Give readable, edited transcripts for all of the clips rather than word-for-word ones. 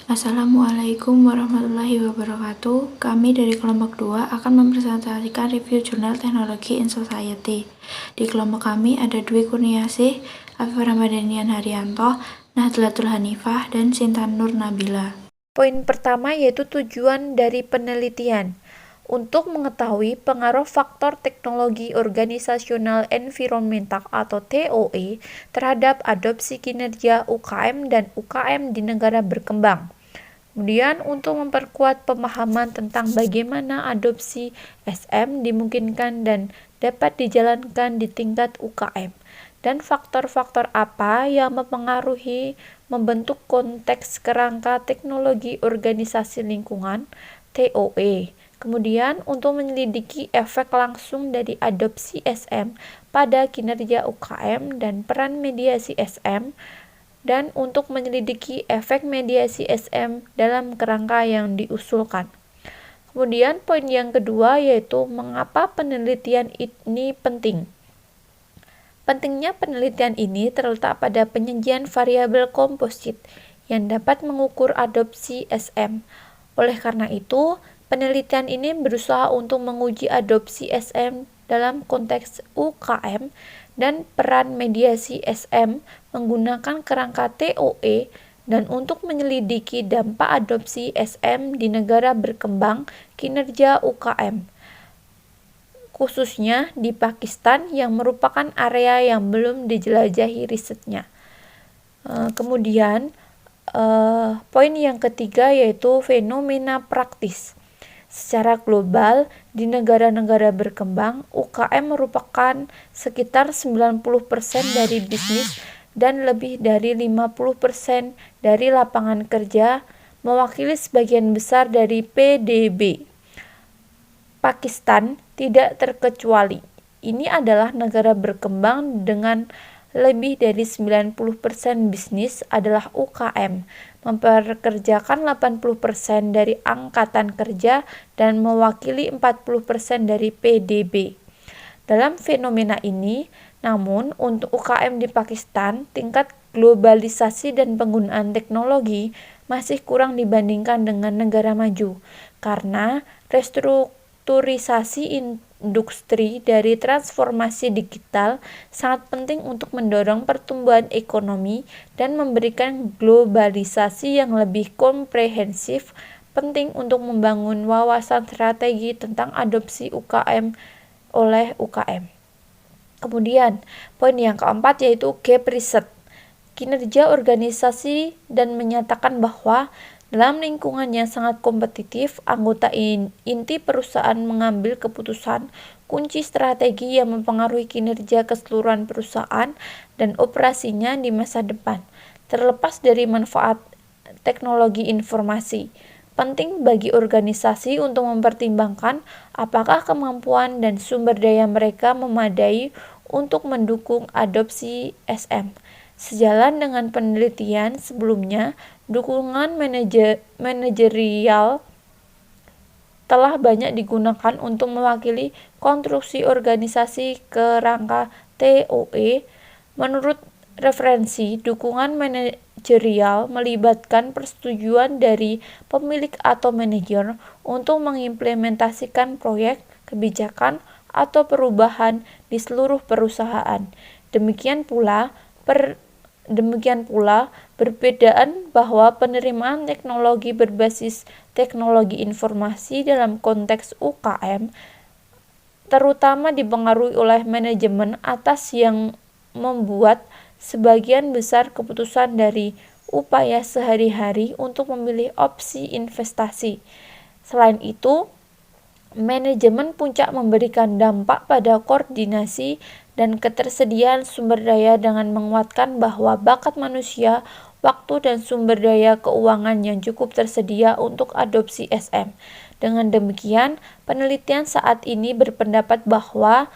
Assalamualaikum warahmatullahi wabarakatuh. Kami dari kelompok 2 akan mempresentasikan review jurnal Teknologi in Society. Di kelompok kami ada Dwi Kurniasih, Afifah Ramadhanian Haryanto, Nahdlatul Hanifah, dan Sintan Nur Nabila. Poin pertama yaitu tujuan dari penelitian. Untuk mengetahui pengaruh faktor teknologi organisasional environmental atau TOE terhadap adopsi kinerja UKM dan UKM di negara berkembang. Kemudian untuk memperkuat pemahaman tentang bagaimana adopsi SM dimungkinkan dan dapat dijalankan di tingkat UKM dan faktor-faktor apa yang mempengaruhi membentuk konteks kerangka teknologi organisasi lingkungan TOE. Kemudian untuk menyelidiki efek langsung dari adopsi SM pada kinerja UKM dan peran mediasi SM, dan untuk menyelidiki efek mediasi SM dalam kerangka yang diusulkan. Kemudian poin yang kedua yaitu mengapa penelitian ini penting. Pentingnya penelitian ini terletak pada penyajian variabel komposit yang dapat mengukur adopsi SM. Oleh karena itu, penelitian ini berusaha untuk menguji adopsi SM dalam konteks UKM dan peran mediasi SM menggunakan kerangka TOE dan untuk menyelidiki dampak adopsi SM di negara berkembang kinerja UKM, khususnya di Pakistan yang merupakan area yang belum dijelajahi risetnya. Kemudian poin yang ketiga yaitu fenomena praktis. Secara global, di negara-negara berkembang, UKM merupakan sekitar 90% dari bisnis dan lebih dari 50% dari lapangan kerja, mewakili sebagian besar dari PDB. Pakistan tidak terkecuali. Ini adalah negara berkembang dengan lebih dari 90% bisnis adalah UKM, memperkerjakan 80% dari angkatan kerja dan mewakili 40% dari PDB. Dalam fenomena ini, namun untuk UKM di Pakistan, tingkat globalisasi dan penggunaan teknologi masih kurang dibandingkan dengan negara maju, karena restrukturisasi industri dari transformasi digital sangat penting untuk mendorong pertumbuhan ekonomi dan memberikan globalisasi yang lebih komprehensif, penting untuk membangun wawasan strategi tentang adopsi UKM oleh UKM. Kemudian, poin yang keempat yaitu gap riset. Kinerja organisasi dan menyatakan bahwa dalam lingkungan yang sangat kompetitif, anggota inti perusahaan mengambil keputusan kunci strategi yang mempengaruhi kinerja keseluruhan perusahaan dan operasinya di masa depan, terlepas dari manfaat teknologi informasi. Penting bagi organisasi untuk mempertimbangkan apakah kemampuan dan sumber daya mereka memadai untuk mendukung adopsi SM. Sejalan dengan penelitian sebelumnya, dukungan manajerial telah banyak digunakan untuk mewakili konstruksi organisasi kerangka TOE. Menurut referensi, dukungan manajerial melibatkan persetujuan dari pemilik atau manajer untuk mengimplementasikan proyek, kebijakan, atau perubahan di seluruh perusahaan. Demikian pula, perbedaan bahwa penerimaan teknologi berbasis teknologi informasi dalam konteks UKM terutama dipengaruhi oleh manajemen atas yang membuat sebagian besar keputusan dari upaya sehari-hari untuk memilih opsi investasi. Selain itu, manajemen puncak memberikan dampak pada koordinasi dan ketersediaan sumber daya dengan menguatkan bahwa bakat manusia, waktu, dan sumber daya keuangan yang cukup tersedia untuk adopsi SM. Dengan demikian, penelitian saat ini berpendapat bahwa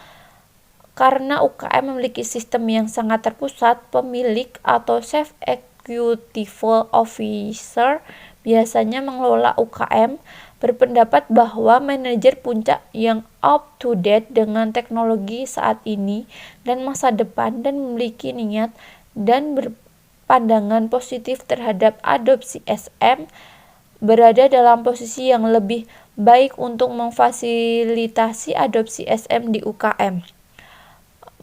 karena UKM memiliki sistem yang sangat terpusat, pemilik atau Chief Executive Officer biasanya mengelola UKM, berpendapat bahwa manajer puncak yang up-to-date dengan teknologi saat ini dan masa depan dan memiliki niat dan pandangan positif terhadap adopsi SM berada dalam posisi yang lebih baik untuk memfasilitasi adopsi SM di UKM,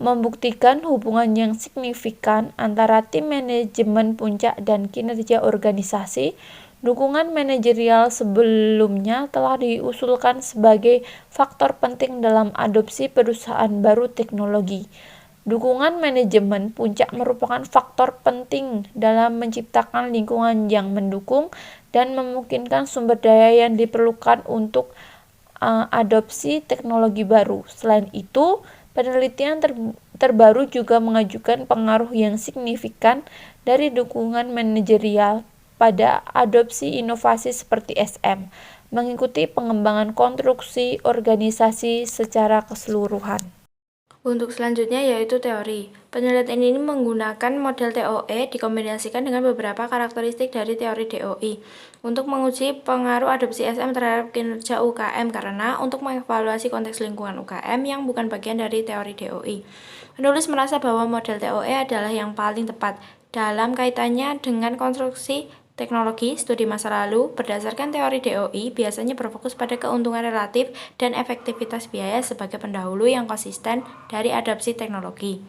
membuktikan hubungan yang signifikan antara tim manajemen puncak dan kinerja organisasi. Dukungan manajerial sebelumnya telah diusulkan sebagai faktor penting dalam adopsi perusahaan baru teknologi. Dukungan manajemen puncak merupakan faktor penting dalam menciptakan lingkungan yang mendukung dan memungkinkan sumber daya yang diperlukan untuk adopsi teknologi baru. Selain itu, penelitian terbaru juga mengajukan pengaruh yang signifikan dari dukungan manajerial pada adopsi inovasi seperti SM, mengikuti pengembangan konstruksi organisasi secara keseluruhan. Untuk selanjutnya yaitu teori. Penelitian ini menggunakan model TOE dikombinasikan dengan beberapa karakteristik dari teori DOI untuk menguji pengaruh adopsi SM terhadap kinerja UKM karena untuk mengevaluasi konteks lingkungan UKM yang bukan bagian dari teori DOI. Penulis merasa bahwa model TOE adalah yang paling tepat dalam kaitannya dengan konstruksi teknologi. Studi masa lalu berdasarkan teori DOI biasanya berfokus pada keuntungan relatif dan efektivitas biaya sebagai pendahulu yang konsisten dari adopsi teknologi.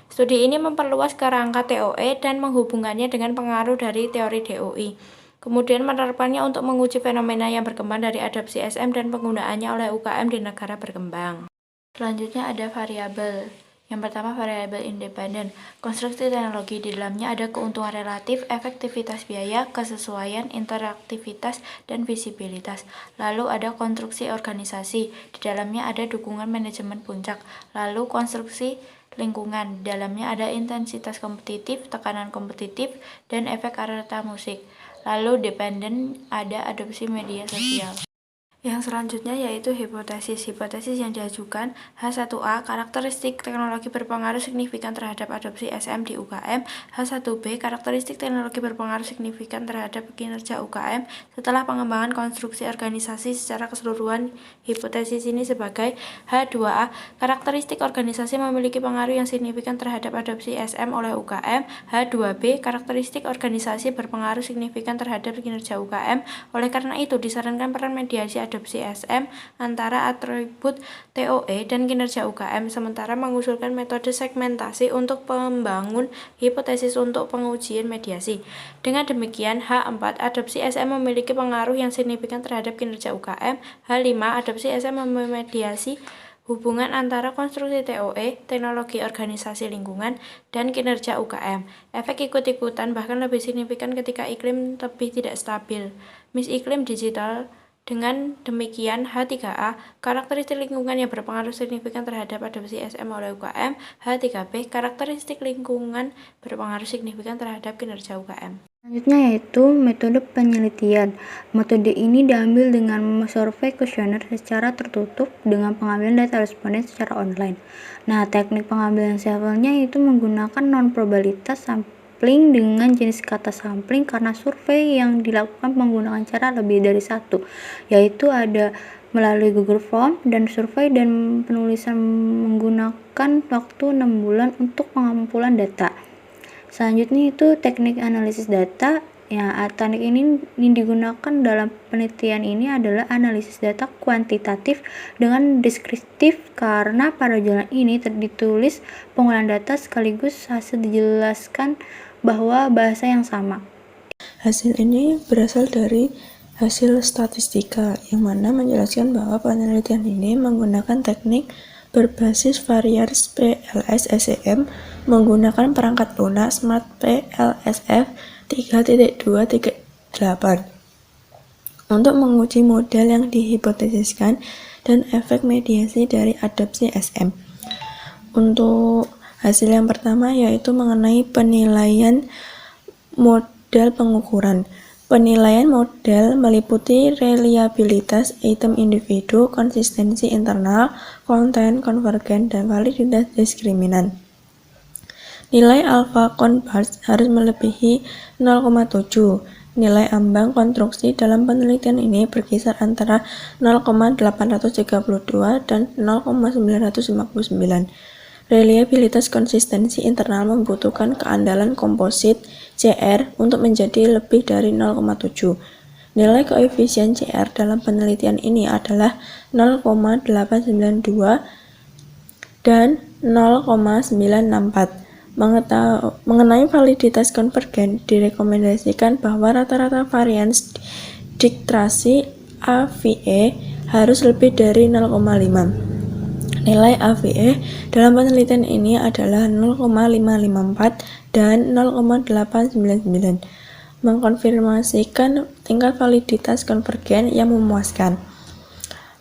Studi ini memperluas kerangka TOE dan menghubungkannya dengan pengaruh dari teori DOI. Kemudian menerapkannya untuk menguji fenomena yang berkembang dari adopsi SM dan penggunaannya oleh UKM di negara berkembang. Selanjutnya ada variabel. Yang pertama, variabel independen. Konstruksi teknologi di dalamnya ada keuntungan relatif, efektivitas biaya, kesesuaian, interaktivitas, dan visibilitas. Lalu ada konstruksi organisasi. Di dalamnya ada dukungan manajemen puncak. Lalu konstruksi lingkungan. Di dalamnya ada intensitas kompetitif, tekanan kompetitif, dan efek areta musik. Lalu dependen, ada adopsi media sosial. Yang selanjutnya yaitu hipotesis. Hipotesis yang diajukan H1A, karakteristik teknologi berpengaruh signifikan terhadap adopsi SM di UKM. H1B, karakteristik teknologi berpengaruh signifikan terhadap kinerja UKM setelah pengembangan konstruksi organisasi secara keseluruhan. Hipotesis ini sebagai H2A, karakteristik organisasi memiliki pengaruh yang signifikan terhadap adopsi SM oleh UKM. H2B, karakteristik organisasi berpengaruh signifikan terhadap kinerja UKM. Oleh karena itu, disarankan peran mediasi adopsi SM antara atribut TOE dan kinerja UKM, sementara mengusulkan metode segmentasi untuk membangun hipotesis untuk pengujian mediasi. Dengan demikian, H4, adopsi SM memiliki pengaruh yang signifikan terhadap kinerja UKM. H5, adopsi SM memediasi hubungan antara konstruksi TOE, teknologi organisasi lingkungan, dan kinerja UKM. Efek ikut-ikutan bahkan lebih signifikan ketika iklim lebih tidak stabil. Iklim digital. Dengan demikian, H3A, karakteristik lingkungan yang berpengaruh signifikan terhadap adopsi SM oleh UKM. H3B, karakteristik lingkungan berpengaruh signifikan terhadap kinerja UKM. Selanjutnya yaitu metode penelitian. Metode ini diambil dengan survei kuesioner secara tertutup dengan pengambilan data responden secara online. Nah, teknik pengambilan sampelnya itu menggunakan non-probabilitas sampling dengan jenis kata sampling karena survei yang dilakukan menggunakan cara lebih dari satu, yaitu ada melalui Google Form dan survei dan penulisan menggunakan waktu 6 bulan untuk pengumpulan data. Selanjutnya itu teknik analisis data. Ya, teknik ini digunakan dalam penelitian ini adalah analisis data kuantitatif dengan deskriptif karena pada jalan ini ditulis pengolahan data sekaligus hasil dijelaskan bahwa bahasa yang sama. Hasil ini berasal dari hasil statistika yang mana menjelaskan bahwa penelitian ini menggunakan teknik berbasis varians PLS-SEM menggunakan perangkat lunak Smart PLSF 3.2.8 untuk menguji model yang dihipotesiskan dan efek mediasi dari adopsi SM. Untuk hasil yang pertama yaitu mengenai penilaian model pengukuran. Penilaian model meliputi reliabilitas item individu, konsistensi internal, konten, konvergen, dan validitas diskriminan. Nilai alpha converge harus melebihi 0,7. Nilai ambang konstruksi dalam penelitian ini berkisar antara 0,832 dan 0,959. Reliabilitas konsistensi internal membutuhkan keandalan komposit CR untuk menjadi lebih dari 0,7. Nilai koefisien CR dalam penelitian ini adalah 0,892 dan 0,964. Mengenai validitas konvergen, direkomendasikan bahwa rata-rata varians diktrasi AVE harus lebih dari 0,5. Nilai AVE dalam penelitian ini adalah 0,554 dan 0,899, mengkonfirmasikan tingkat validitas konvergen yang memuaskan.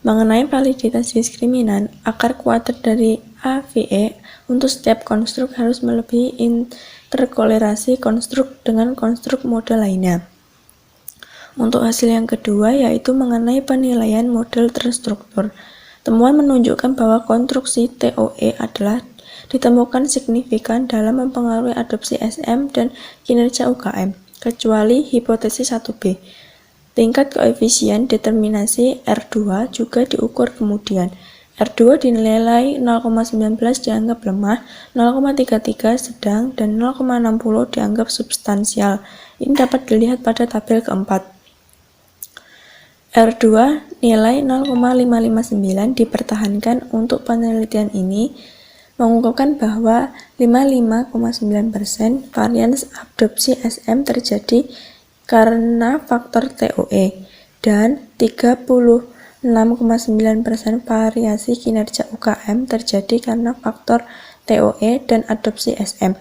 Mengenai validitas diskriminan, akar kuadrat dari AVE untuk setiap konstruk harus melebihi interkolerasi konstruk dengan konstruk model lainnya. Untuk hasil yang kedua yaitu mengenai penilaian model terstruktur. Temuan menunjukkan bahwa konstruksi TOE adalah ditemukan signifikan dalam mempengaruhi adopsi SM dan kinerja UKM, kecuali hipotesis 1B. Tingkat koefisien determinasi R2 juga diukur kemudian. R2 dinilai 0,19 dianggap lemah, 0,33 sedang, dan 0,60 dianggap substansial. Ini dapat dilihat pada tabel keempat. R2 nilai 0,559 dipertahankan untuk penelitian ini, mengungkapkan bahwa 55,9% varians adopsi SM terjadi karena faktor TOE dan 36,9% variasi kinerja UKM terjadi karena faktor TOE dan adopsi SM.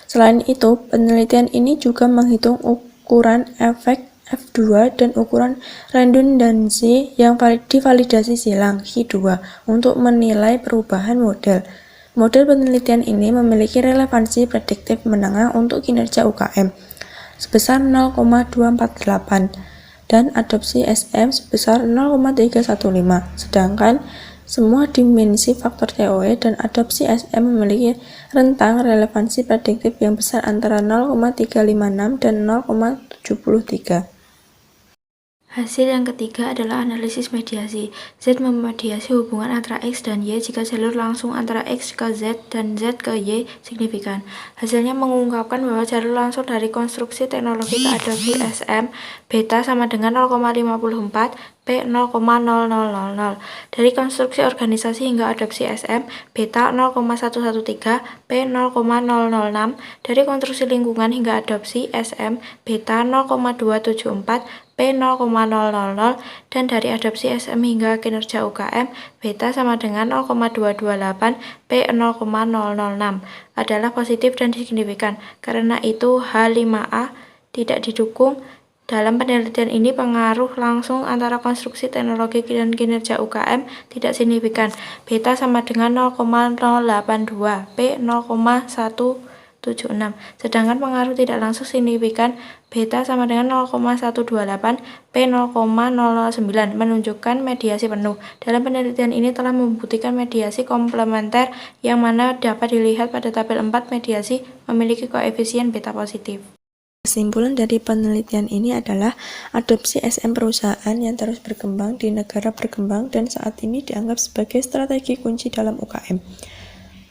Selain itu, penelitian ini juga menghitung ukuran efek F2 dan ukuran redundansi yang divalidasi silang Hi2 untuk menilai perubahan model. Model penelitian ini memiliki relevansi prediktif menengah untuk kinerja UKM sebesar 0,248 dan adopsi SM sebesar 0,315, sedangkan semua dimensi faktor TOE dan adopsi SM memiliki rentang relevansi prediktif yang besar antara 0,356 dan 0,73. Hasil yang ketiga adalah analisis mediasi. Z memediasi hubungan antara X dan Y jika jalur langsung antara X ke Z dan Z ke Y signifikan. Hasilnya mengungkapkan bahwa jalur langsung dari konstruksi teknologi ke adopsi SM beta sama dengan 0,54, P 0,0000. Dari konstruksi organisasi hingga adopsi SM, beta 0,113, P 0,006. Dari konstruksi lingkungan hingga adopsi SM, beta 0,274, P 0,000, dan dari adopsi SM hingga kinerja UKM, beta sama dengan 0,228, P 0,006 adalah positif dan signifikan. Karena itu H5A tidak didukung. Dalam penelitian ini pengaruh langsung antara konstruksi teknologi dan kinerja UKM tidak signifikan. Beta sama dengan 0,082, P 0,176. Sedangkan pengaruh tidak langsung signifikan. Beta sama dengan 0,128, P 0,009 menunjukkan mediasi penuh. Dalam penelitian ini telah membuktikan mediasi komplementer yang mana dapat dilihat pada tabel 4. Mediasi memiliki koefisien beta positif. Kesimpulan dari penelitian ini adalah adopsi SM perusahaan yang terus berkembang di negara berkembang dan saat ini dianggap sebagai strategi kunci dalam UKM.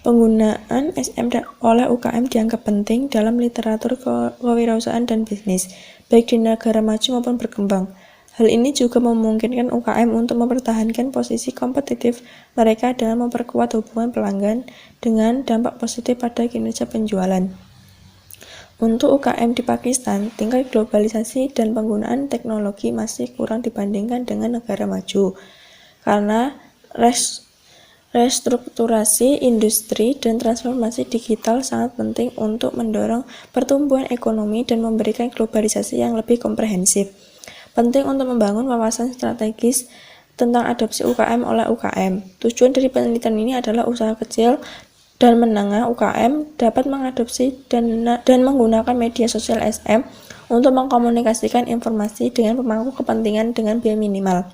Penggunaan SM oleh UKM dianggap penting dalam literatur kewirausahaan dan bisnis, baik di negara maju maupun berkembang. Hal ini juga memungkinkan UKM untuk mempertahankan posisi kompetitif mereka dengan memperkuat hubungan pelanggan dengan dampak positif pada kinerja penjualan. Untuk UKM di Pakistan, tingkat globalisasi dan penggunaan teknologi masih kurang dibandingkan dengan negara maju, karena restrukturasi industri dan transformasi digital sangat penting untuk mendorong pertumbuhan ekonomi dan memberikan globalisasi yang lebih komprehensif. Penting untuk membangun wawasan strategis tentang adopsi UKM oleh UKM. Tujuan dari penelitian ini adalah usaha kecil dan menengah UKM dapat mengadopsi dan menggunakan media sosial SM untuk mengkomunikasikan informasi dengan pemangku kepentingan dengan biaya minimal.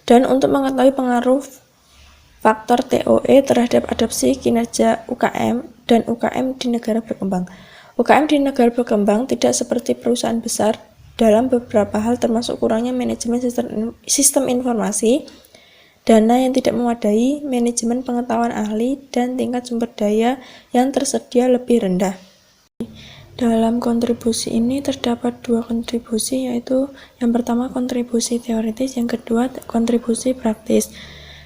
Dan untuk mengetahui pengaruh faktor TOE terhadap adopsi kinerja UKM dan UKM di negara berkembang. UKM di negara berkembang tidak seperti perusahaan besar dalam beberapa hal termasuk kurangnya manajemen sistem informasi dana yang tidak memadai, manajemen pengetahuan ahli, dan tingkat sumber daya yang tersedia lebih rendah. Dalam kontribusi ini terdapat dua kontribusi, yaitu yang pertama kontribusi teoritis, yang kedua kontribusi praktis.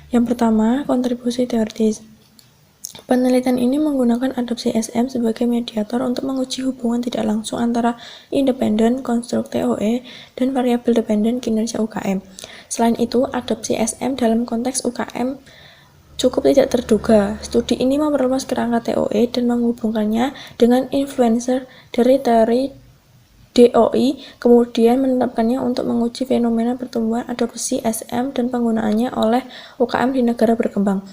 Yang pertama, kontribusi teoritis. Penelitian ini menggunakan adopsi SM sebagai mediator untuk menguji hubungan tidak langsung antara independen konstruk TOE dan variabel dependen kinerja UKM. Selain itu, adopsi SM dalam konteks UKM cukup tidak terduga. Studi ini memperluas kerangka TOE dan menghubungkannya dengan influencer dari teori DOI, kemudian menetapkannya untuk menguji fenomena pertumbuhan adopsi SM dan penggunaannya oleh UKM di negara berkembang.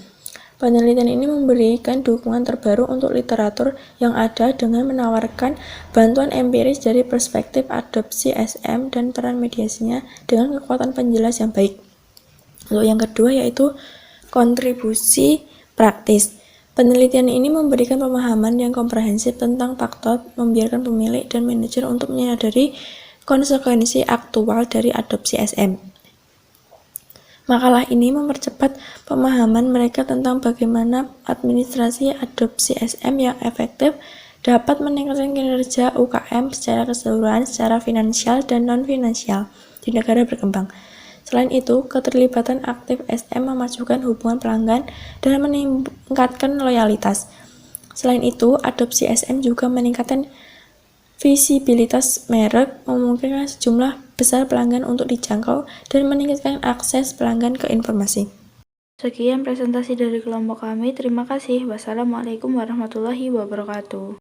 Penelitian ini memberikan dukungan terbaru untuk literatur yang ada dengan menawarkan bantuan empiris dari perspektif adopsi SM dan peran mediasinya dengan kekuatan penjelas yang baik. Untuk yang kedua yaitu kontribusi praktis. Penelitian ini memberikan pemahaman yang komprehensif tentang faktor membiarkan pemilik dan manajer untuk menyadari konsekuensi aktual dari adopsi SM. Makalah ini mempercepat pemahaman mereka tentang bagaimana administrasi adopsi SM yang efektif dapat meningkatkan kinerja UKM secara keseluruhan, secara finansial dan non-finansial di negara berkembang. Selain itu, keterlibatan aktif SM memajukan hubungan pelanggan dan meningkatkan loyalitas. Selain itu, adopsi SM juga meningkatkan visibilitas merek, memungkinkan sejumlah besar pelanggan untuk dijangkau, dan meningkatkan akses pelanggan ke informasi. Sekian presentasi dari kelompok kami. Terima kasih. Wassalamualaikum warahmatullahi wabarakatuh.